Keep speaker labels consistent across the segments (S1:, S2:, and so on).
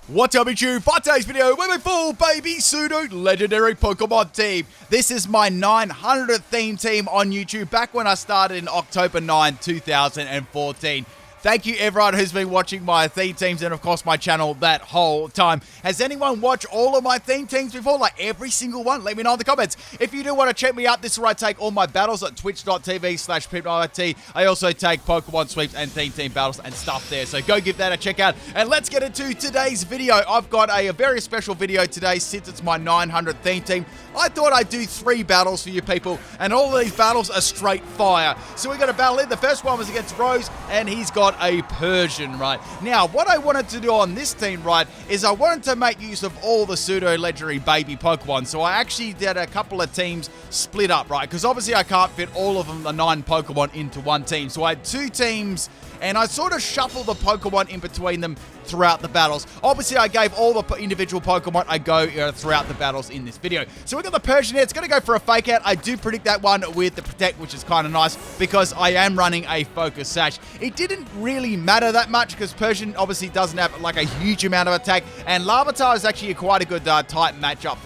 S1: What's up, YouTube? For today's video, we're full baby Pseudo legendary Pokemon team. This is my 900th theme team on YouTube back when I started in October 9, 2014. Thank you everyone who's been watching my theme teams and of course my channel that whole time. Has anyone watched all of my theme teams before? Like every single one? Let me know in the comments. If you do want to check me out, this is where I take all my battles at twitch.tv/PipNIT. I also take Pokemon sweeps and theme team battles and stuff there. So go give that a check out. And let's get into today's video. I've got a very special video today since it's my 900th theme team. I thought I'd do 3 battles for you people, and all of these battles are straight fire. So we're going to battle in. The first one was against Rose, and he's got a Persian, right? Now, what I wanted to do on this team, right, is I wanted to make use of all the pseudo legendary baby Pokemon. So I actually did a couple of teams split up, right? Because obviously I can't fit all of them, the 9 Pokemon, into one team. So I had 2 teams, and I sort of shuffled the Pokemon in between them throughout the battles. Obviously, I gave all the individual Pokemon a go throughout the battles in this video. So we got the Persian here. It's going to go for a Fake Out. I do predict that one with the Protect, which is kind of nice because I am running a Focus Sash. It didn't really matter that much because Persian obviously doesn't have like a huge amount of attack, and Larvitar is actually quite a good type matchup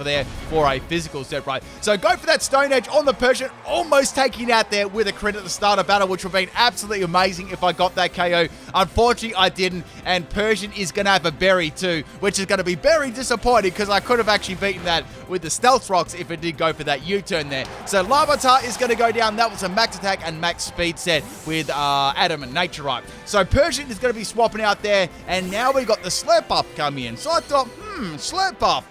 S1: for a physical set, right? So go for that Stone Edge on the Persian, almost taking it out there with a crit at the start of battle, which would have been absolutely amazing if I got that KO. Unfortunately, I didn't, and Persian is going to have a berry too, which is going to be very disappointing because I could have actually beaten that with the Stealth Rocks if it did go for that U-turn there. So Larvitar is going to go down. That was a max attack and max speed set with Adamant Nature Right. So Persian is going to be swapping out there, and now we got the Slurp Buff coming in. So I thought, Slurp Buff.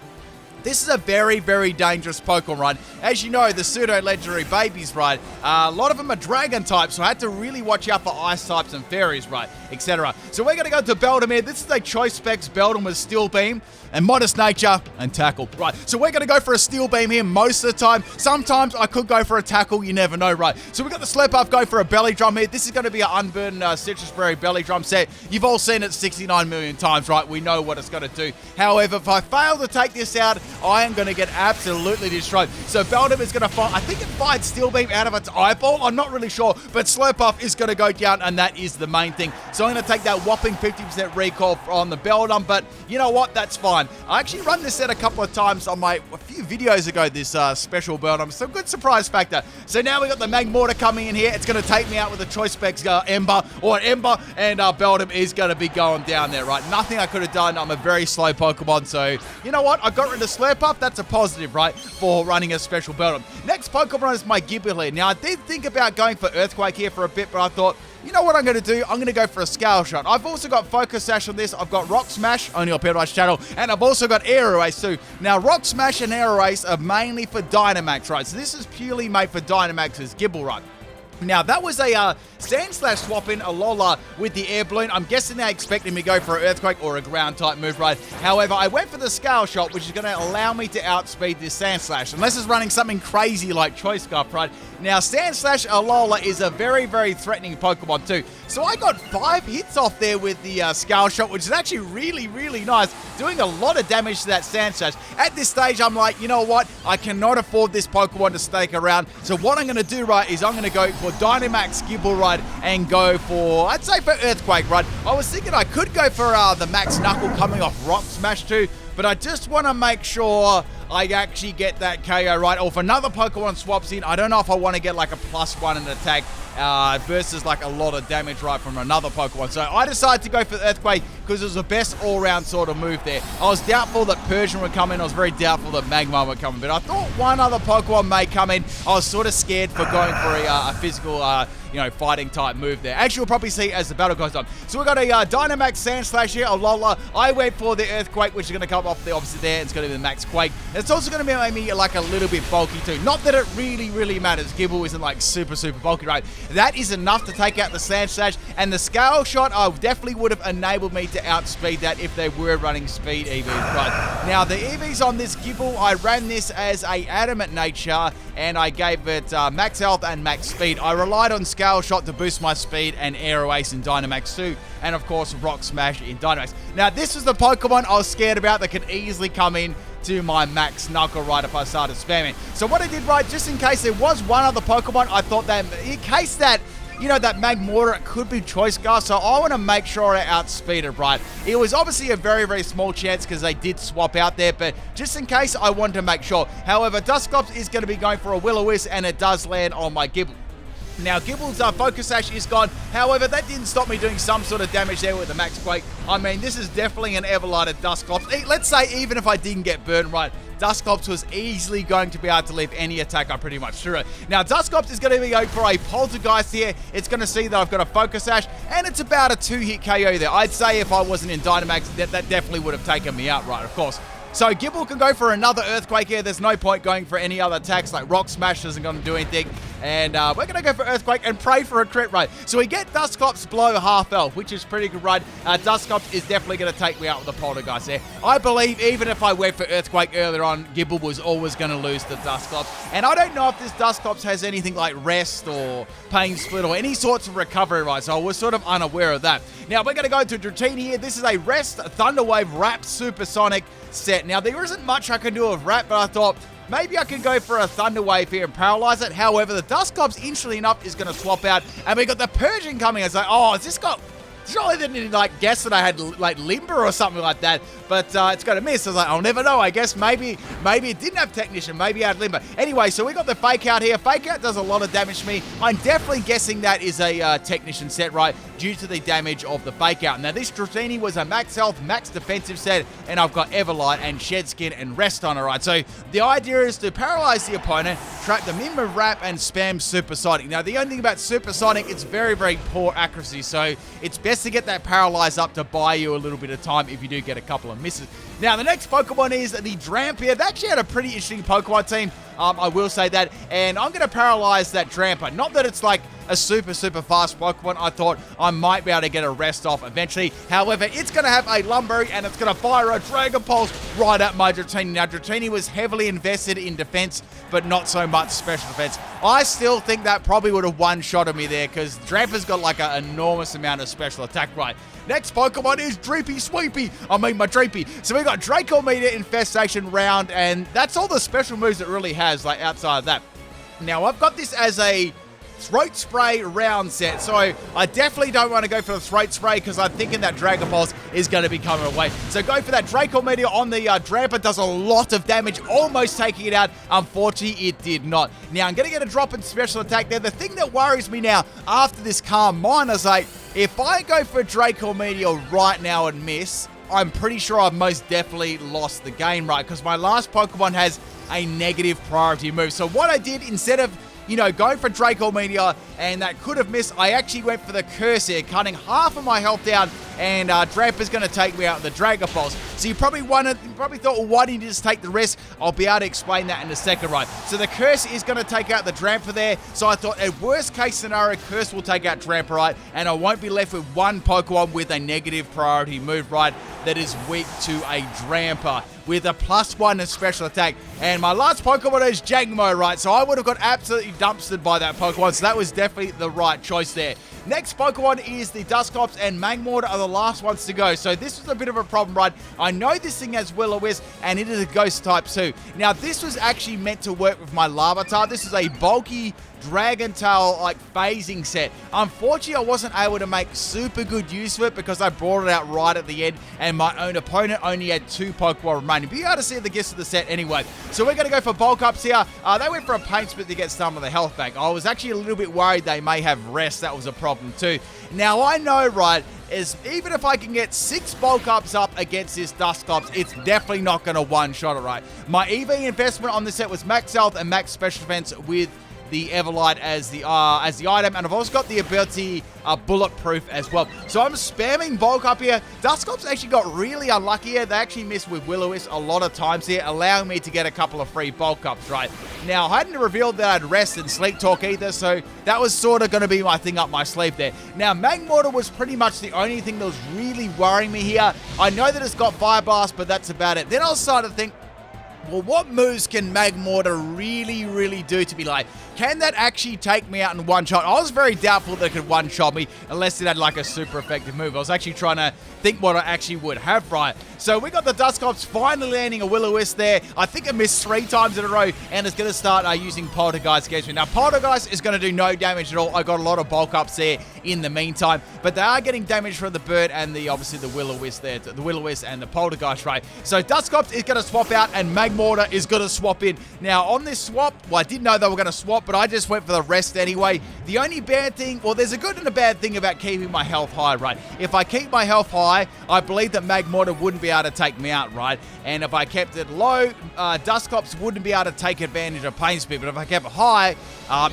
S1: This is a very, very dangerous Pokemon, right? As you know, the pseudo-legendary babies, right? A lot of them are Dragon types, so I had to really watch out for Ice types and Fairies, right? Etc. So we're going to go to Beldum here. This is a Choice Specs Beldum with Steel Beam and Modest Nature and Tackle, right? So we're going to go for a Steel Beam here most of the time. Sometimes I could go for a Tackle. You never know, right? So we got the Slurp Buff go for a Belly Drum here. This is going to be an unburdened Citrus Berry Belly Drum set. You've all seen it 69 million times, right? We know what it's going to do. However, if I fail to take this out, I am going to get absolutely destroyed. So Beldum is going to fight. I think it fired Steel Beam out of its eyeball. I'm not really sure, but Slurp Buff is going to go down, and that is the main thing. So I'm going to take that whopping 50% recall on the Beldum, but you know what? That's fine. I actually run this set a couple of times on a few videos ago, this special Beldum. So good surprise factor. So now we got the Magmortar coming in here. It's going to take me out with a Choice Specs Ember, and Beldum is going to be going down there, right? Nothing I could have done. I'm a very slow Pokemon, so you know what? I got rid of Slurp Buff. That's a positive, right, for running a special Beldum. Next Pokemon is my Gible here. Now, I did think about going for Earthquake here for a bit, but I thought, you know what I'm going to do? I'm going to go for a Scale Shot. I've also got Focus Sash on this. I've got Rock Smash, only on PipNIT's channel, and I've also got Air Erase too. Now, Rock Smash and Air Erase are mainly for Dynamax, right? So this is purely made for Dynamax's Gibble, right? Now, that was a Sand Slash swap in, a Lola with the Air Balloon. I'm guessing they're expecting me to go for an Earthquake or a Ground type move, right? However, I went for the Scale Shot, which is going to allow me to outspeed this Sand Slash, unless it's running something crazy like Choice Scarf, right? Now, Sand Slash Alola is a very, very threatening Pokemon too. So I got 5 hits off there with the Scale Shot, which is actually really, really nice, doing a lot of damage to that Sand Slash. At this stage, I'm like, you know what? I cannot afford this Pokemon to stake around. So what I'm going to do, right, is I'm going to go for Dynamax Gibble, right, and go for, I'd say for Earthquake, right? I was thinking I could go for the Max Knuckle coming off Rock Smash too, but I just want to make sure I actually get that KO, right? Or if another Pokemon swaps in, I don't know if I want to get like a +1 in attack versus like a lot of damage, right, from another Pokemon. So I decided to go for Earthquake because it was the best all-round sort of move there. I was doubtful that Persian would come in. I was very doubtful that Magmar would come in, but I thought one other Pokemon may come in. I was sort of scared for going for a physical, fighting type move there. Actually, we'll probably see as the battle goes on. So we've got a Dynamax Sand Slash here, a Lola. I went for the Earthquake, which is going to come off the opposite there. It's going to be the Max Quake. It's also going to be maybe like a little bit bulky too. Not that it really, really matters. Gibble isn't like super, super bulky, right? That is enough to take out the Sand Slash, and the Scale Shot I definitely would have enabled me to outspeed that if they were running speed EVs, right? Now, the EVs on this Gibble, I ran this as a Adamant Nature, and I gave it max health and max speed. I relied on Scale Shot to boost my speed and Air Erase in Dynamax 2, and of course Rock Smash in Dynamax. Now, this was the Pokemon I was scared about that could easily come in to my Max Knuckle, right, if I started spamming. So what I did, right, just in case there was one other Pokemon, I thought that in case that you know, that Magmortar could be Choice Scarf, so I want to make sure I outspeed it, right? It was obviously a very, very small chance because they did swap out there, but just in case, I wanted to make sure. However, Dusclops is going to be going for a Will-O-Wisp, and it does land on my Gible. Now, Gibble's Focus Sash is gone. However, that didn't stop me doing some sort of damage there with the Max Quake. I mean, this is definitely an Everlighted Dusclops. Let's say even if I didn't get burned right, Dusclops was easily going to be able to leave any attack I pretty much threw it. Now, Dusclops is going to be going for a Poltergeist here. It's going to see that I've got a Focus Sash, and it's about a 2-hit KO there. I'd say if I wasn't in Dynamax, that definitely would have taken me out, right, of course. So Gible can go for another Earthquake here. There's no point going for any other attacks, like Rock Smash isn't going to do anything. And we're going to go for Earthquake and pray for a crit rate. So we get Dusclops below half health, which is pretty good, right? Dusclops is definitely going to take me out with the Poltergeist there. I believe even if I went for Earthquake earlier on, Gible was always going to lose the Dusclops. And I don't know if this Dusclops has anything like Rest or Pain Split or any sorts of recovery, right? So I was sort of unaware of that. Now we're going to go to Dratini here. This is a Rest, Thunderwave, Wrap, Supersonic set. Now there isn't much I can do with Wrap, but I thought maybe I can go for a Thunder Wave here and paralyze it. However, the Dusclops, interestingly enough, is going to swap out. And we got the Purging coming. It's like, oh, has this got... Surely they didn't like guess that I had like Limber or something like that, but it's going to miss. I was like, I'll never know. I guess maybe it didn't have Technician, maybe it had Limber. Anyway, so we got the Fake Out here. Fake Out does a lot of damage to me. I'm definitely guessing that is a Technician set, right, due to the damage of the Fake Out. Now this Dratini was a max health, max defensive set, and I've got Everlight and Shed Skin and Rest on it, right? So the idea is to paralyze the opponent, trap them in with Wrap, and spam Supersonic. Now the only thing about Supersonic, it's very, very poor accuracy, so it's best to get that paralyzed up to buy you a little bit of time if you do get a couple of misses. Now, the next Pokemon is the Drampier. They actually had a pretty interesting Pokemon team, I will say that, and I'm going to paralyze that Dramper. Not that it's like a super, super fast Pokemon. I thought I might be able to get a Rest off eventually. However, it's going to have a Lumberry, and it's going to fire a Dragon Pulse right at my Dratini. Now, Dratini was heavily invested in defense, but not so much special defense. I still think that probably would have one-shotted me there, because Dramper's got like an enormous amount of special attack, right? Next Pokemon is Dreepy Sweepy. I mean, my Dreepy. So we got Draco Meter, Infestation, Round, and that's all the special moves it really has, like outside of that. Now, I've got this as a Throat Spray round set, so I definitely don't want to go for the Throat Spray because I'm thinking that Dragon Pulse is going to be coming away. So go for that Draco Meteor on the Dramper. Does a lot of damage, almost taking it out. Unfortunately, it did not. Now, I'm going to get a drop in special attack there. The thing that worries me now, after this Calm Mind, is like, if I go for Draco Meteor right now and miss, I'm pretty sure I've most definitely lost the game, right? Because my last Pokemon has a negative priority move. So what I did, instead of going for Draco Meteor, and that could have missed, I actually went for the Curse here, cutting half of my health down, and Dramper's going to take me out with the Dragon Pulse. So you probably thought, well, why didn't you just take the risk? I'll be able to explain that in a second, right? So the Curse is going to take out the Dramper there, so I thought, at worst case scenario, Curse will take out Dramper, right? And I won't be left with one Pokemon with a negative priority move, right, that is weak to a Dramper with a +1 in special attack. And my last Pokemon is Jangmo-o, right? So I would have got absolutely dumpstered by that Pokemon, so that was definitely the right choice there. Next Pokemon is the Dusclops, and Magmortar are the last ones to go. So this was a bit of a problem, right? I know this thing has Will-O-Wisp, and it is a Ghost type too. Now, this was actually meant to work with my Larvitar. This is a bulky Dragon Tail like phasing set. Unfortunately, I wasn't able to make super good use of it because I brought it out right at the end, and my own opponent only had 2 Pokemon remaining. But you able to see the gist of the set anyway. So we're going to go for Bulk Ups here. They went for a Paint Split to get some of the health back. I was actually a little bit worried they may have Rest. That was a problem too. Now, I know, right, is even if I can get 6 Bulk Ups up against this Dusclops, it's definitely not going to one-shot it, right? My EV investment on this set was max health and max special defense with the Everlight as the item, and I've also got the ability Bulletproof as well. So I'm spamming Bulk Up here. Dusclops actually got really unlucky here. They actually missed with Will-O-Wisp a lot of times here, allowing me to get a couple of free Bulk Ups, right? Now, I hadn't revealed that I'd Rest and Sleep Talk either, so that was sort of going to be my thing up my sleeve there. Now, Magmortar was pretty much the only thing that was really worrying me here. I know that it's got Fire Blast, but that's about it. Then I was starting to think, well, what moves can Magmortar really, really do to be like, can that actually take me out in one shot? I was very doubtful that it could one shot me unless it had like a super effective move. I was actually trying to think what I actually would have, right? So we got the Dusclops finally landing a Will-O-Wisp there. I think it missed 3 times in a row, and it's going to start using Poltergeist against me. Now, Poltergeist is going to do no damage at all. I got a lot of bulk ups there in the meantime, but they are getting damage from the bird and obviously the Will-O-Wisp there, the Will-O-Wisp and the Poltergeist, right? So Dusclops is going to swap out, and Magmortar is going to swap in. Now, on this swap, well, I didn't know they were going to swap, but I just went for the rest anyway. The only bad thing, well, there's a good and a bad thing about keeping my health high, right? If I keep my health high, I believe that Magmortar wouldn't be able to take me out, right? And if I kept it low, Dusclops wouldn't be able to take advantage of Pain Spit, but if I kept it high,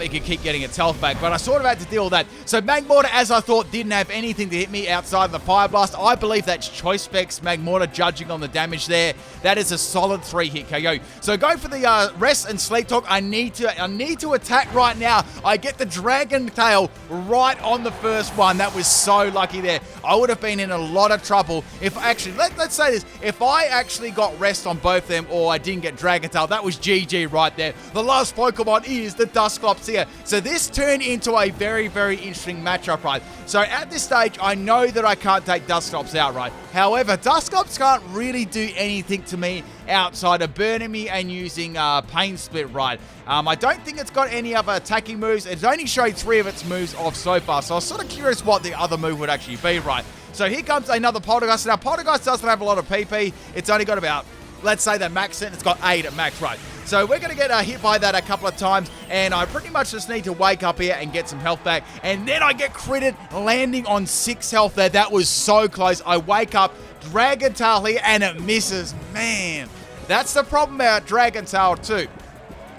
S1: it could keep getting its health back. But I sort of had to deal with that. So Magmortar, as I thought, didn't have anything to hit me outside of the Fire Blast. I believe that's Choice Specs Magmortar judging on the damage there. That is a solid 3-hit KO. So going for the Rest and Sleep Talk. I need to attack right now. I get the Dragon Tail right on the first one. That was so lucky there. I would have been in a lot of trouble if actually, let's say this, if I actually got Rest on both of them or I didn't get Dragon Tail, that was GG right there. The last Pokemon is the Dusclops here. So this turned into a very, very interesting matchup, right? So at this stage, I know that I can't take Dusclops out, right? However, Dusclops can't really do anything to me outside of burning me and using Pain Split, right? I don't think it's got any other attacking moves. It's only showed 3 of its moves off so far, so I was sort of curious what the other move would actually be, right? So here comes another Poltergeist. Now, Poltergeist doesn't have a lot of PP. It's only got about, let's say that max it, it's got 8 at max, right? So we're going to get hit by that a couple of times, and I pretty much just need to wake up here and get some health back, and then I get critted, landing on 6 health there. That was so close. I wake up, Dragon Tail here, and it misses. Man, that's the problem about Dragon Tail too.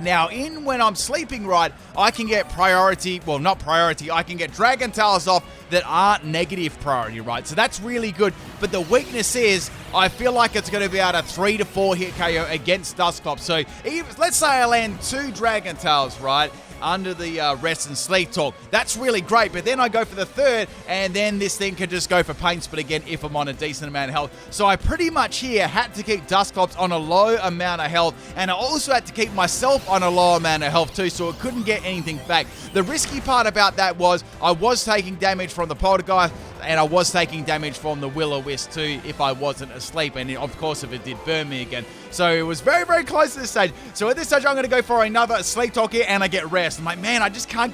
S1: Now, when I'm sleeping right, I can get priority, well, not priority, I can get Dragon Tails off that aren't negative priority, right? So that's really good, but the weakness is, I feel like it's going to be about a 3 to 4 hit KO against Dusclops. So, let's say I land 2 Dragon Tails, right? Under the Rest and Sleep Talk. That's really great, but then I go for the 3rd, and then this thing can just go for Pain Spit again if I'm on a decent amount of health. So I pretty much here had to keep Dusclops on a low amount of health, and I also had to keep myself on a low amount of health too, so it couldn't get anything back. The risky part about that was I was taking damage from the Poltergeist, and I was taking damage from the Will-O-Wisp too if I wasn't asleep, and of course if it did burn me again. So it was very, very close to this stage. So at this stage, I'm going to go for another Sleep Talk here, and I get Rest. I'm like, man, I can't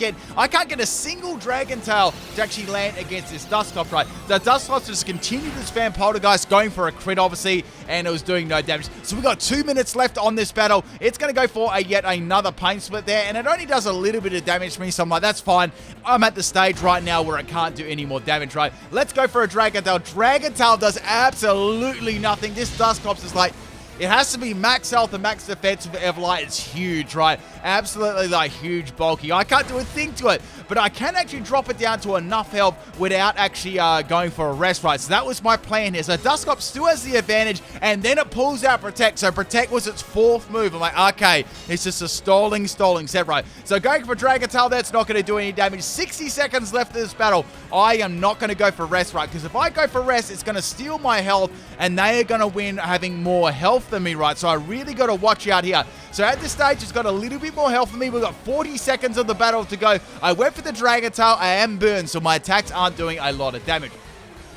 S1: get a single Dragon Tail to actually land against this Dusclops, right? The Dusclops just continued to spam Poltergeist, going for a crit, obviously, and it was doing no damage. So we got 2 minutes left on this battle. It's going to go for yet another Pain Split there, and it only does a little bit of damage to me, so I'm like, that's fine. I'm at the stage right now where it can't do any more damage, right? Let's go for a Dragon Tail. Dragon Tail does absolutely nothing. This Dusclops is like, it has to be max health and max defense with Everlight. It's huge, right? Absolutely, like, huge, bulky. I can't do a thing to it, but I can actually drop it down to enough health without actually going for a rest, right? So that was my plan here. So Dusclops still has the advantage, and then it pulls out Protect. So Protect was its 4th move. I'm like, okay, it's just a stalling set, right? So going for Dragon Tail, that's not going to do any damage. 60 seconds left of this battle. I am not going to go for rest, right? Because if I go for rest, it's going to steal my health, and they are going to win having more health than me, right? So I really got to watch out here. So at this stage, it's got a little bit more health than me. We've got 40 seconds of the battle to go. I went for the Dragon Tail. I am burned, so my attacks aren't doing a lot of damage.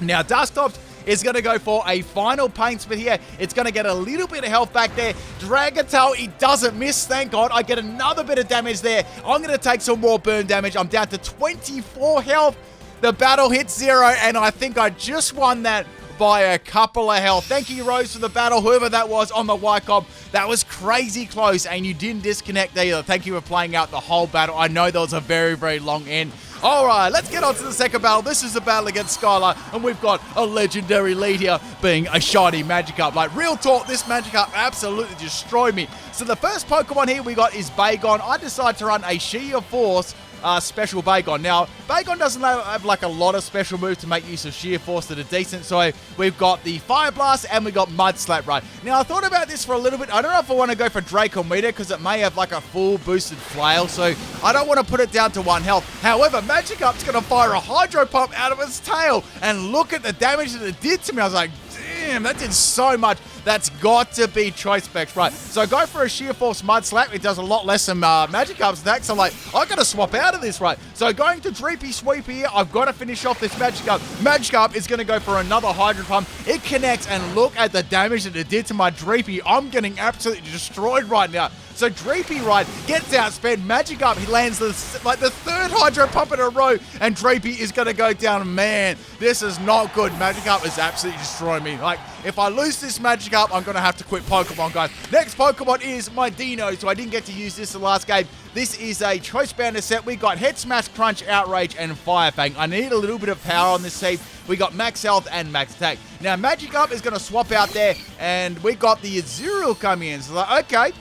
S1: Now, Dusclops is going to go for a final Pain Spit here. It's going to get a little bit of health back there. Dragon Tail, it doesn't miss, thank God. I get another bit of damage there. I'm going to take some more burn damage. I'm down to 24 health. The battle hits 0, and I think I just won that by a couple of health. Thank you, Rose, for the battle, whoever that was on the Wycomb. That was crazy close, and you didn't disconnect either. Thank you for playing out the whole battle. I know there was a very, very long end. All right, let's get on to the second battle. This is the battle against Skylar, and we've got a legendary lead here being a shiny Magikarp. Like, real talk, this Magikarp absolutely destroyed me. So the first Pokemon here we got is Bagon. I decided to run a Sheer Force special Bagon. Now, Bagon doesn't have like a lot of special moves to make use of Sheer Force that are decent, so we've got the Fire Blast and we got Mud Slap, right? Now, I thought about this for a little bit. I don't know if I want to go for Draco Meter because it may have like a full boosted flail, so I don't want to put it down to 1 health. However, Magikarp's going to fire a Hydro Pump out of its tail, and look at the damage that it did to me. I was like, damn, that did so much. That's got to be Choice Specs, right? So I go for a Sheer Force Mud Slap. It does a lot less than Magikarp's attacks. So I'm like, I got to swap out of this, right? So going to Dreepy Sweep here, I've got to finish off this Magikarp. Magikarp is going to go for another Hydro Pump, It connects, and look at the damage that it did to my Dreepy. I'm getting absolutely destroyed right now. So Dreepy, right, gets outsped, magic up, he lands the third Hydro Pump in a row, and Dreepy is going to go down. Man, this is not good. Magic up is absolutely destroying me. Like, if I lose this magic up, I'm going to have to quit Pokemon, guys. Next Pokemon is my Deino, so I didn't get to use this the last game. This is a Choice Bounder set. We got Head Smash, Crunch, Outrage, and Fire Fang. I need a little bit of power on this team. We got Max Health and Max Attack. Now, Magic Up is going to swap out there, and we got the Azole coming in. So, like, okay.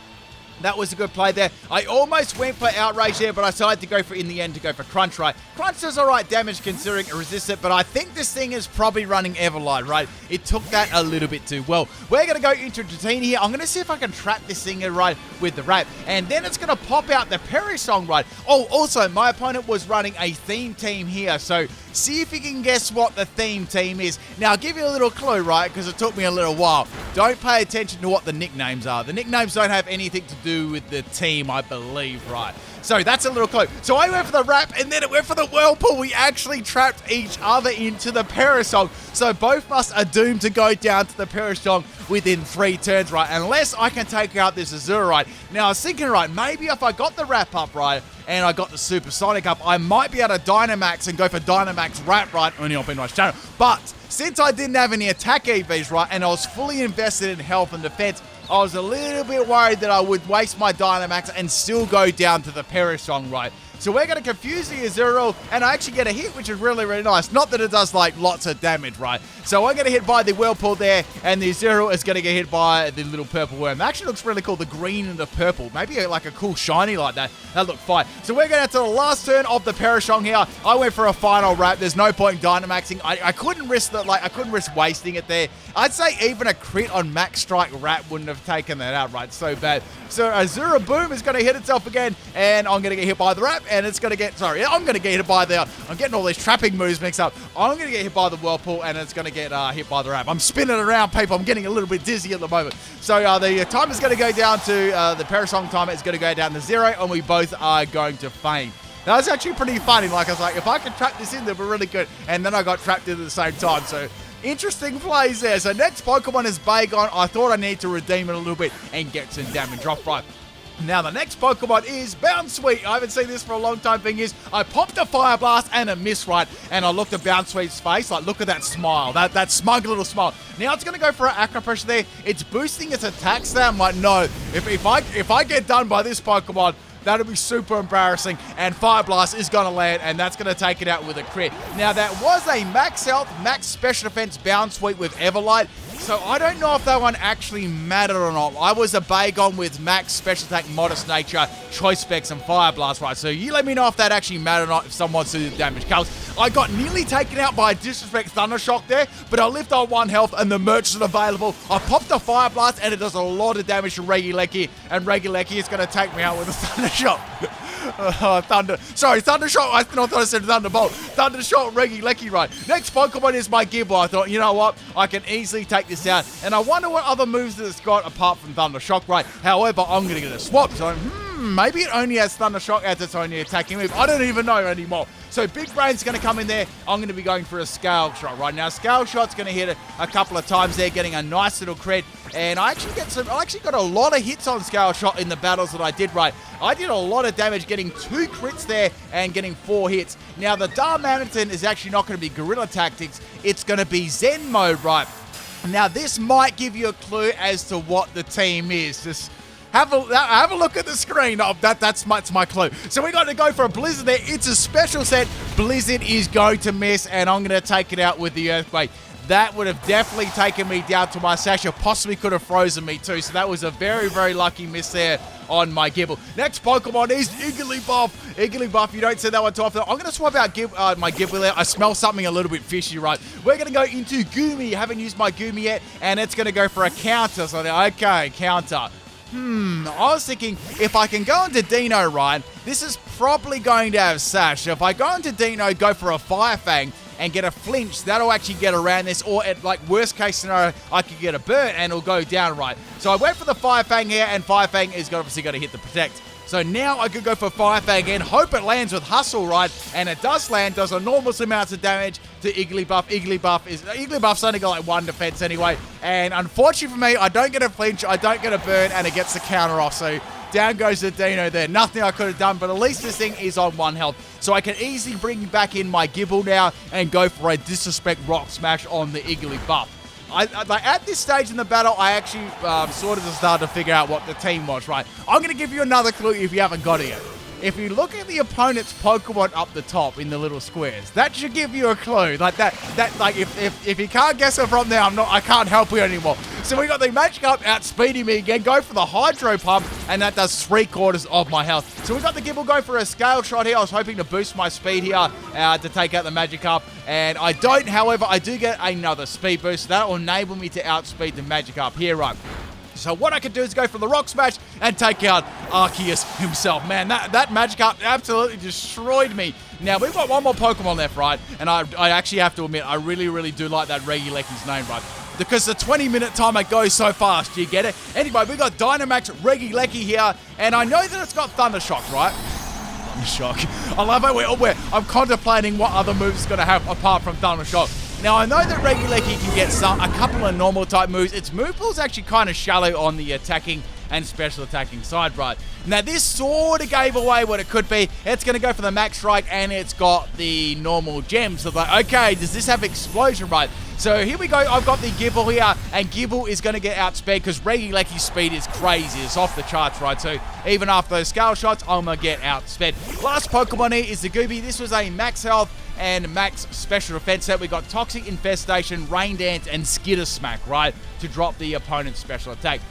S1: That was a good play there. I almost went for Outrage there, but I decided to go for, in the end, to go for Crunch, right? Crunch does alright damage considering it resists it, but I think this thing is probably running Everlight, right? It took that a little bit too well. We're going to go into Dratini here. I'm going to see if I can trap this thing right with the Wrap, and then it's going to pop out the Perisong, right? Oh, also, my opponent was running a theme team here, so see if you can guess what the theme team is. Now, I'll give you a little clue, right? Because it took me a little while. Don't pay attention to what the nicknames are. The nicknames don't have anything to do with the team, I believe, right? So that's a little clue. So I went for the Wrap, and then it went for the Whirlpool. We actually trapped each other into the Perisong. So both of us are doomed to go down to the Perisong within 3 turns, right? Unless I can take out this Azure, right? Now, I was thinking, right, maybe if I got the Wrap up, right, and I got the Supersonic up, I might be able to Dynamax and go for Dynamax Wrap, right? Only up in my channel. But since I didn't have any attack EVs, right, and I was fully invested in health and defense, I was a little bit worried that I would waste my Dynamax and still go down to the Perisong, right? So we're going to confuse the Azure, and I actually get a hit, which is really, really nice. Not that it does, like, lots of damage, right? So I'm going to hit by the Whirlpool there, and the Azure is going to get hit by the little purple worm. That actually looks really cool, the green and the purple. Maybe like a cool shiny like that. That looked fine. So we're going to the last turn of the Perisong here. I went for a final Wrap. There's no point in Dynamaxing. I couldn't risk that, like, I couldn't risk wasting it there. I'd say even a crit on Max Strike Wrap wouldn't have taken that out, right? So bad. So Azure Boom is going to hit itself again, and I'm going to get hit by the Wrap, and it's going to get, I'm going to get hit by the, I'm getting all these trapping moves mixed up. I'm going to get hit by the Whirlpool, and it's going to get hit by the Wrap. I'm spinning around, people. I'm getting a little bit dizzy at the moment. So the time is going to go down to, the Perisong timer is going to go down to 0, and we both are going to faint. That was actually pretty funny. Like, I was like, if I could trap this in, that'd be really good. And then I got trapped in at the same time, so interesting plays there. So next Pokemon is Bagon. I thought I need to redeem it a little bit and get some damage off, right? Now, the next Pokemon is Bounsweet. I haven't seen this for a long time. Thing is, I popped a Fire Blast and a Miss, right? And I looked at Bounsweet's face. Like, look at that smile. That smug little smile. Now it's going to go for an Acro Pressure there. It's boosting its attack stat. I'm like, no. If I get done by this Pokemon, that'll be super embarrassing. And Fire Blast is going to land, and that's going to take it out with a crit. Now, that was a Max Health, Max Special Defense Bounsweet with Everlight. So I don't know if that one actually mattered or not. I was a Bagon with Max Special Attack, Modest Nature, Choice Specs, and Fire Blast, right? So you let me know if that actually mattered or not, if someone wants to do the damage. Because I got nearly taken out by a Disrespect Thundershock there, but I lived on 1 health, and the merch is available. I popped a Fire Blast, and it does a lot of damage to Regieleki, and Regieleki is going to take me out with a Thundershock. Thundershock. I thought I said Thunderbolt. Thundershock, Regieleki, right. Next Pokemon is my Gible. I thought, you know what? I can easily take this out. And I wonder what other moves that it's got apart from Thundershock, right? However, I'm going to get a swap. So, maybe it only has Thundershock as its only attacking move. I don't even know anymore. So Big Brain's going to come in there. I'm going to be going for a Scale Shot right now. Scale Shot's going to hit it a couple of times there, getting a nice little crit. And I actually got a lot of hits on Scale Shot in the battles that I did, right? I did a lot of damage, getting 2 crits there and getting 4 hits. Now, the Darmanitan is actually not going to be Guerrilla Tactics. It's going to be Zen Mode, right? Now, this might give you a clue as to what the team is. Just have a look at the screen. Oh, that's my clue. So we got to go for a Blizzard there. It's a special set. Blizzard is going to miss, and I'm going to take it out with the Earthquake. That would have definitely taken me down to my Sasha. Possibly could have frozen me too. So that was a very, very lucky miss there on my Gible. Next Pokemon is Igglybuff. Igglybuff, you don't see that one too often. I'm going to swap out my Gible there. I smell something a little bit fishy, right? We're going to go into Gooby. Haven't used my Gooby yet. And it's going to go for a counter. So, okay, counter. I was thinking, if I can go into Deino, right, this is probably going to have Sash. If I go into Deino, go for a Fire Fang, and get a flinch, that'll actually get around this, or at like worst case scenario, I could get a burn and it'll go down, right? So I went for the Fire Fang here, and Fire Fang is obviously going to hit the Protect. So now I could go for Fire Fang again, hope it lands with Hustle, right? And it does land, does enormous amounts of damage to Igglybuff. Igglybuff's only got like 1 defense anyway. And unfortunately for me, I don't get a flinch, I don't get a burn, and it gets the counter off. So down goes the Deino there. Nothing I could have done, but at least this thing is on 1 health. So I can easily bring back in my Gible now and go for a Disrespect Rock Smash on the Igglybuff. Like at this stage in the battle, I actually sort of just started to figure out what the team was, right? I'm going to give you another clue if you haven't got it yet. If you look at the opponent's Pokemon up the top in the little squares, that should give you a clue. Like like if you can't guess it from there, I can't help you anymore. So we got the Magikarp outspeeding me again, go for the Hydro Pump, and that does 3/4 of my health. So we got the Gible go for a Scale Shot here. I was hoping to boost my speed here to take out the Magikarp, and I don't. However, I do get another speed boost. So that will enable me to outspeed the Magikarp here, right? So what I could do is go for the Rock Smash and take out Arceus himself. Man, that Magikarp absolutely destroyed me. Now, we've got one more Pokemon left, right? And I actually have to admit, I really, really do like that Regieleki's name, right? Because the 20-minute timer goes so fast. Do you get it? Anyway, we got Dynamax Regieleki here. And I know that it's got Thunder Shock, right? Thunder Shock. I love it. I'm contemplating what other moves it's going to have apart from Thunder Shock. Now, I know that Regieleki can get a couple of normal type moves. Its move pool is actually kind of shallow on the attacking and special attacking side, right? Now, this sort of gave away what it could be. It's going to go for the Max Strike, and it's got the normal gems. So, like, okay, does this have Explosion, right? So here we go. I've got the Gible here, and Gible is going to get outsped because Regieleki's speed is crazy. It's off the charts, right? So even after those Scale Shots, I'm going to get outsped. Last Pokemon here is the Gooby. This was a max health and max special defense set. We got Toxic Infestation, Rain Dance, and Skitter Smack, right? To drop the opponent's special attack.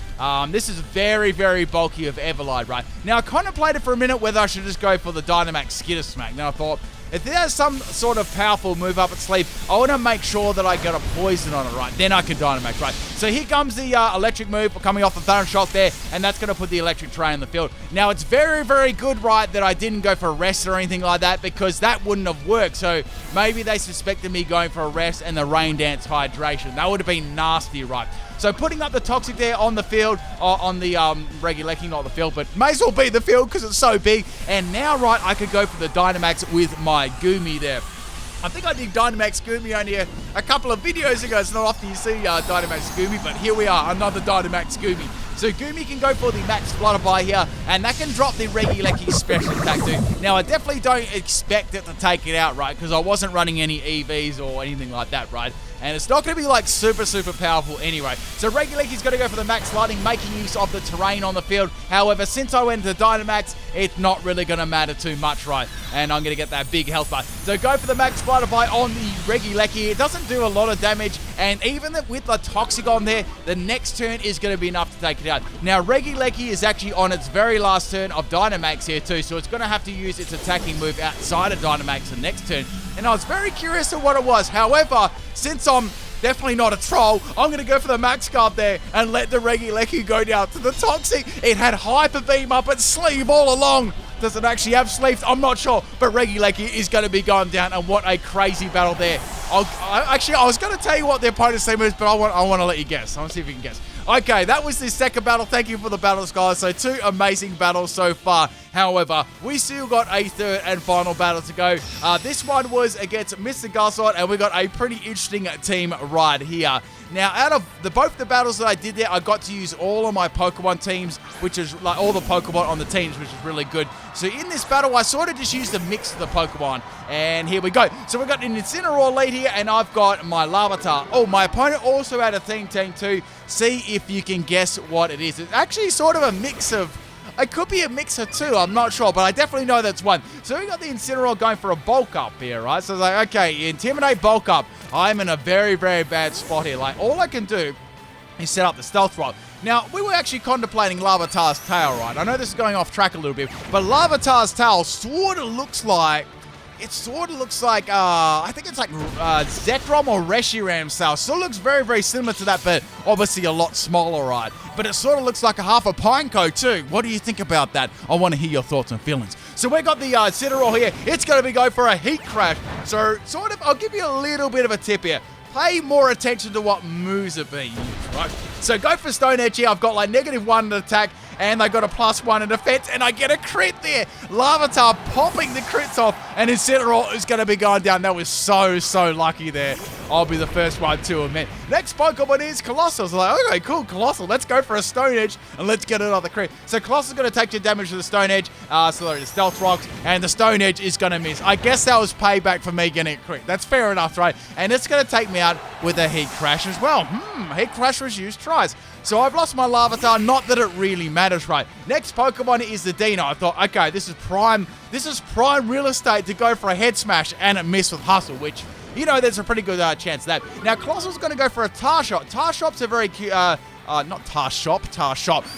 S1: This is very, very bulky of Everlight, right? Now, I contemplated for a minute whether I should just go for the Dynamax Skitter Smack. Now, I thought, if there's some sort of powerful move up its sleeve, I want to make sure that I get a poison on it, right? Then I can Dynamax, right? So here comes the electric move coming off the Thunder Shock there, and that's going to put the electric tray in the field. Now, it's very, very good, right, that I didn't go for a rest or anything like that, because that wouldn't have worked. So maybe they suspected me going for a rest and the Rain Dance hydration. That would have been nasty, right? So putting up the Toxic there on the field, on the Regieleki, not the field, but may as well be the field because it's so big. And now, right, I could go for the Dynamax with my Goomy there. I think I did Dynamax Goomy only a couple of videos ago. It's not often you see Dynamax Goomy, but here we are, another Dynamax Goomy. So Goomy can go for the Max Flutterby here, and that can drop the Regieleki special attack too. Now, I definitely don't expect it to take it out, right, because I wasn't running any EVs or anything like that, right? And it's not going to be like super, super powerful anyway. So Regieleki's going to go for the Max Lightning, making use of the terrain on the field. However, since I went to Dynamax, it's not really going to matter too much, right? And I'm going to get that big health bar. So go for the Max Flutterby on the Regieleki. It doesn't do a lot of damage, and even with the Toxic on there, the next turn is going to be enough to take it out. Now, Regieleki is actually on its very last turn of Dynamax here too, so it's going to have to use its attacking move outside of Dynamax the next turn. And I was very curious of what it was. However, since I'm definitely not a troll, I'm going to go for the Max Guard there and let the Regieleki go down to the Toxic. It had Hyper Beam up its sleeve all along. Does it actually have sleeves? I'm not sure, but Regieleki is going to be going down, and what a crazy battle there. I was going to tell you what the opponent's team is, but I want to let you guess. I want to see if you can guess. Okay, that was the second battle. Thank you for the battles, guys. So 2 amazing battles so far. However, we still got a third and final battle to go. This one was against Mr. Garson, and we got a pretty interesting team right here. Now, out of both the battles that I did there, I got to use all of my Pokemon teams, which is like all the Pokemon on the teams, which is really good. So in this battle, I sort of just used a mix of the Pokemon. And here we go. So we've got an Incineroar lead here, and I've got my Larvitar. Oh, my opponent also had a Team too. See if you can guess what it is. It's actually sort of a mix of... It could be a mix of 2, I'm not sure, but I definitely know that's one. So we got the Incineroar going for a Bulk Up here, right? So it's like, okay, Intimidate, Bulk Up. I'm in a very, very bad spot here. Like, all I can do is set up the Stealth Rock. Now, we were actually contemplating Larvitar's tail, right? I know this is going off track a little bit, but Larvitar's tail sort of looks like... I think it's like Zetrom or Reshiram's tail. Still looks very, very similar to that, but obviously a lot smaller, right? But it sort of looks like a half a Pineco too. What do you think about that? I want to hear your thoughts and feelings. So we got the Incineroar here. It's going to be going for a Heat Crash. So sort of, I'll give you a little bit of a tip here. Pay more attention to what moves are being used, right? So go for Stone Edge here. I've got like -1 attack. and they got a +1 in defense, and I get a crit there. Larvitar popping the crits off, and Incineroar is going to be going down. That was so lucky there. I'll be the first one to admit. Next Pokemon is Colossal. So like, okay, cool, Colossal. Let's go for a Stone Edge, and let's get another crit. So Colossal's going to take your damage to the Stone Edge, so there are the Stealth Rocks, and the Stone Edge is going to miss. I guess that was payback for me getting a crit. That's fair enough, right? And it's going to take me out with a Heat Crash as well. Heat Crash was used twice. So I've lost my Larvitar, not that it really matters, right? Next Pokemon is the Deino. I thought, okay, this is prime real estate to go for a head smash, and it missed with Hustle, which, you know, there's a pretty good chance of that. Now, Colossal's going to go for a Tar Shot. Tar Shop's a very cute, not Tar Shop,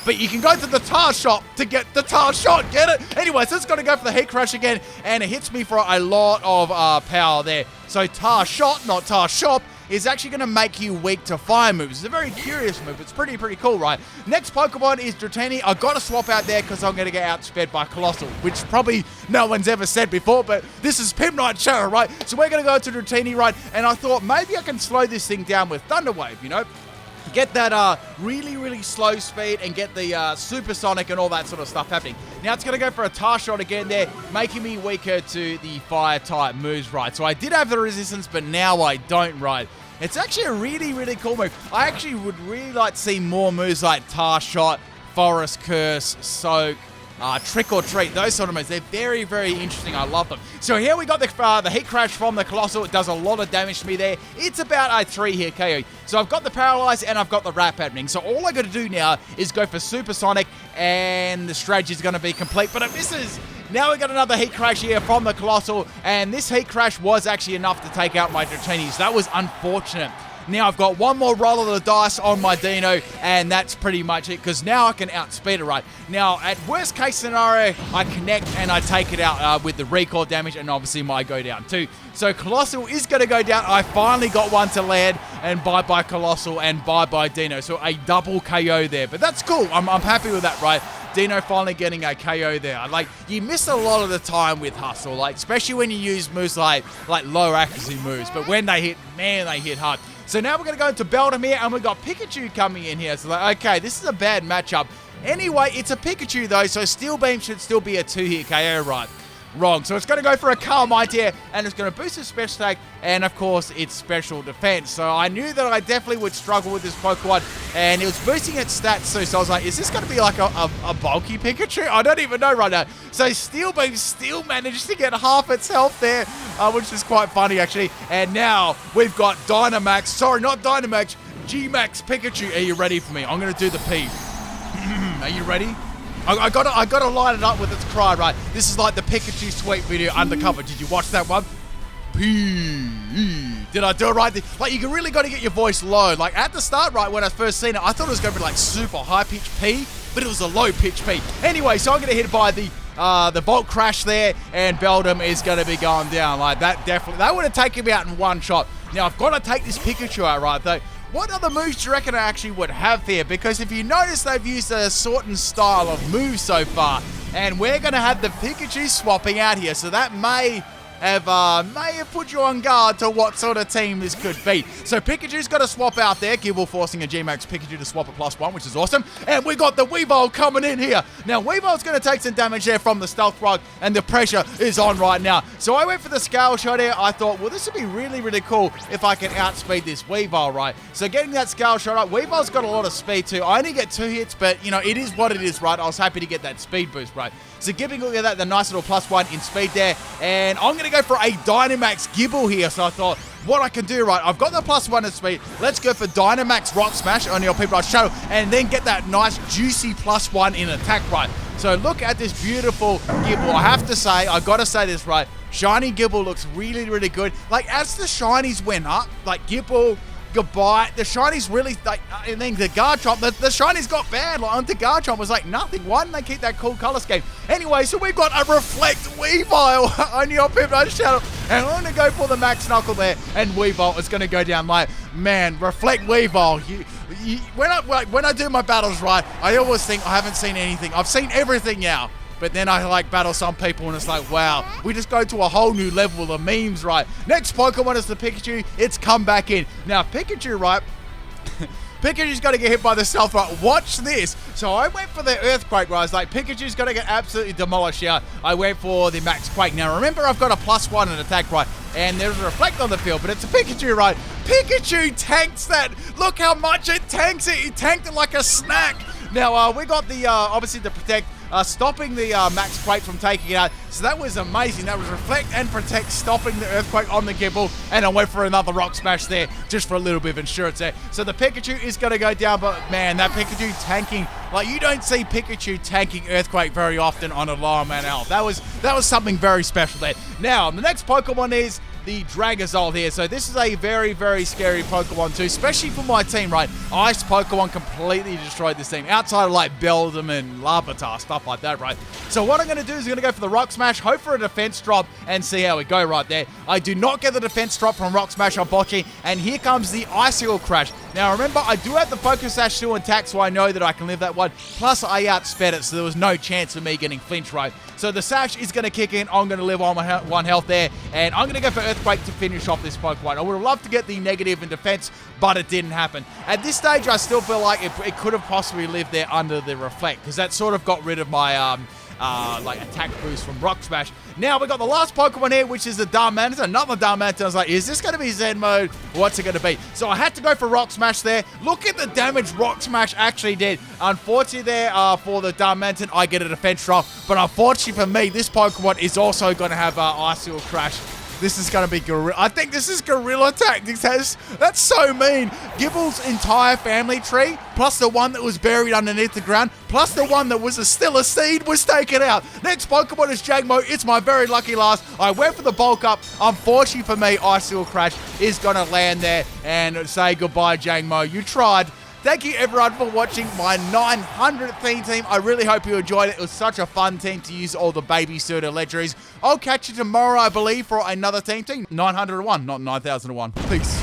S1: but you can go to the Tar Shop to get the Tar Shot, get it? Anyway, so it's going to go for the Heat Crash again, and it hits me for a lot of power there. So Tar Shot, not Tar Shop, is actually going to make you weak to fire moves. It's a very curious move. It's pretty cool, right? Next Pokemon is Dratini. I've got to swap out there because I'm going to get outsped by Colossal, which probably no one's ever said before, but this is Pimp Night Channel, right? So we're going to go to Dratini, right? And I thought maybe I can slow this thing down with Thunder Wave, you know? Get that really slow speed and get the supersonic and all that sort of stuff happening. Now it's going to go for a Tar Shot again there, making me weaker to the fire type moves, right? So I did have the resistance, but now I don't, right? It's actually a really cool move. I actually would really like to see more moves like Tar Shot, Forest Curse, Soak, Trick or Treat, those sort of moves. They're very interesting. I love them. So here we got the Heat Crash from the Colossal. It does a lot of damage to me there. It's about a 3-hit KO. So I've got the Paralyze and I've got the Wrap happening. So all I got to do now is go for Supersonic, and the strategy is going to be complete, but it misses. Now we got another Heat Crash here from the Colossal, and this Heat Crash was actually enough to take out my Dratini. So that was unfortunate. Now I've got one more roll of the dice on my Deino, and that's pretty much it, because now I can outspeed it, right? Now, at worst case scenario, I connect and I take it out with the recall damage, and obviously my go down too. So Colossal is going to go down. I finally got one to land, and bye-bye Colossal and bye-bye Deino. So a double KO there, but that's cool. I'm happy with that, right? Deino finally getting a KO there. Like, you miss a lot of the time with Hustle, like, especially when you use moves like low accuracy moves, but when they hit, man, they hit hard. So now we're going to go into Beldum here, and we've got Pikachu coming in here. So, like, okay, this is a bad matchup. Anyway, it's a Pikachu, though, so Steel Beam should still be a 2-hit KO, right? Wrong. So it's going to go for a Calm Mind here, and it's going to boost its special attack, and of course its special defense. So I knew that I definitely would struggle with this Pokemon, and it was boosting its stats too. So I was like, is this going to be like a bulky Pikachu? I don't even know right now. So Steel Beam still managed to get half its health there, which is quite funny actually. And now we've got Dynamax, sorry, not Dynamax, G-Max Pikachu. Are you ready for me? I'm going to do the P. Are you ready? I gotta line it up with its cry, right? This is like the Pikachu Sweep video undercover. Did you watch that one? P. Did I do it right? Like, you really got to get your voice low. Like, at the start, right, when I first seen it, I thought it was going to be like super high-pitched P, but it was a low-pitched P. Anyway, so I'm going to hit by the Volt Crash there, and Beldum is going to be going down. Like, that would have taken me out in one shot. Now, I've got to take this Pikachu out, right, though. What other moves do you reckon I actually would have here? Because if you notice, they've used a certain style of move so far. And we're going to have the Pikachu swapping out here. So that may have put you on guard to what sort of team this could be. So Pikachu's got to swap out there. Gible forcing a G-Max Pikachu to swap a +1, which is awesome. And we got the Weavile coming in here. Now, Weavile's going to take some damage there from the Stealth Rock, and the pressure is on right now. So I went for the Scale Shot here. I thought, well, this would be really cool if I can outspeed this Weavile, right? So getting that Scale Shot up, Weavile's got a lot of speed too. I only get 2 hits, but, you know, it is what it is, right? I was happy to get that speed boost, right? So giving a look at that, the nice little +1 in speed there. And I'm going to go for a Dynamax Gibble here. So I thought, what I can do, right, I've got the +1 in speed. Let's go for Dynamax Rock Smash on your People Channel, and then get that nice juicy +1 in attack, right? So look at this beautiful Gibble. I have to say, I got to say this, right? Shiny Gibble looks really good. Like, as the shinies went up, like Gibble, Goodbye. The shinies really, like, and then the Garchomp, the shinies got bad. Like, onto Garchomp was like nothing. Why didn't they keep that cool color scheme? Anyway, so we've got a Reflect Weavile on your Pimp Channel, and I'm going to go for the Max Knuckle there, and Weavile is going to go down. Like, man, Reflect Weavile. When I do my battles right, I always think I haven't seen anything. I've seen everything now. But then I like battle some people and it's like, wow, we just go to a whole new level of memes, right? Next Pokemon is the Pikachu. It's come back in. Now, Pikachu, right? Pikachu's going to get hit by the Stealth Rock. Watch this. So I went for the Earthquake, right? I was like, Pikachu's going to get absolutely demolished here. I went for the Max Quake. Now, remember, I've got a +1 in attack, right? And there's a Reflect on the field, but it's a Pikachu, right? Pikachu tanks that. Look how much it tanks it. He tanked it like a snack. Now, we got the, obviously, the Protect, stopping the Max Quake from taking it out. So that was amazing. That was Reflect and Protect, stopping the Earthquake on the Gible. And I went for another Rock Smash there, just for a little bit of insurance there. So the Pikachu is going to go down, but man, that Pikachu tanking, like you don't see Pikachu tanking Earthquake very often on a lower man elf. That was something very special there. Now, the next Pokemon is the Dragazole here. So this is a very, very scary Pokemon too, especially for my team, right? Ice Pokemon completely destroyed this team, outside of like Beldum and Larvitar, stuff like that, right? So what I'm going to do is I'm going to go for the Rock Smash, hope for a defense drop, and see how we go right there. I do not get the defense drop from Rock Smash on Bocce, and here comes the Icicle Crash. Now remember, I do have the Focus Sash still intact, so I know that I can live that one. Plus, I outsped it, so there was no chance of me getting flinch, right? So the Sash is going to kick in. I'm going to live on my 1 health there, and I'm going to go for Earthquake to finish off this Pokemon. I would have loved to get the negative in defense, but it didn't happen. At this stage, I still feel like it could have possibly lived there under the Reflect, because that sort of got rid of my like attack boost from Rock Smash. Now we got the last Pokemon here, which is the Darmanitan. Another Darmanitan. I was like, is this going to be Zen mode? What's it going to be? So I had to go for Rock Smash there. Look at the damage Rock Smash actually did. Unfortunately there for the Darmanitan, I get a defense drop. But unfortunately for me, this Pokemon is also going to have Icicle Crash. This is going to be Gorilla. I think this is Gorilla Tactics. That's so mean. Gibble's entire family tree, plus the one that was buried underneath the ground, plus the one that was still a seed, was taken out. Next Pokemon is Jangmo-o. It's my very lucky last. I went for the bulk up. Unfortunately for me, Icicle Crash is going to land there and say goodbye, Jangmo-o. You tried. Thank you, everyone, for watching my 900th team. I really hope you enjoyed it. It was such a fun team to use all the baby Pseudo legendaries. I'll catch you tomorrow, I believe, for another team. 901, not 9001. Peace.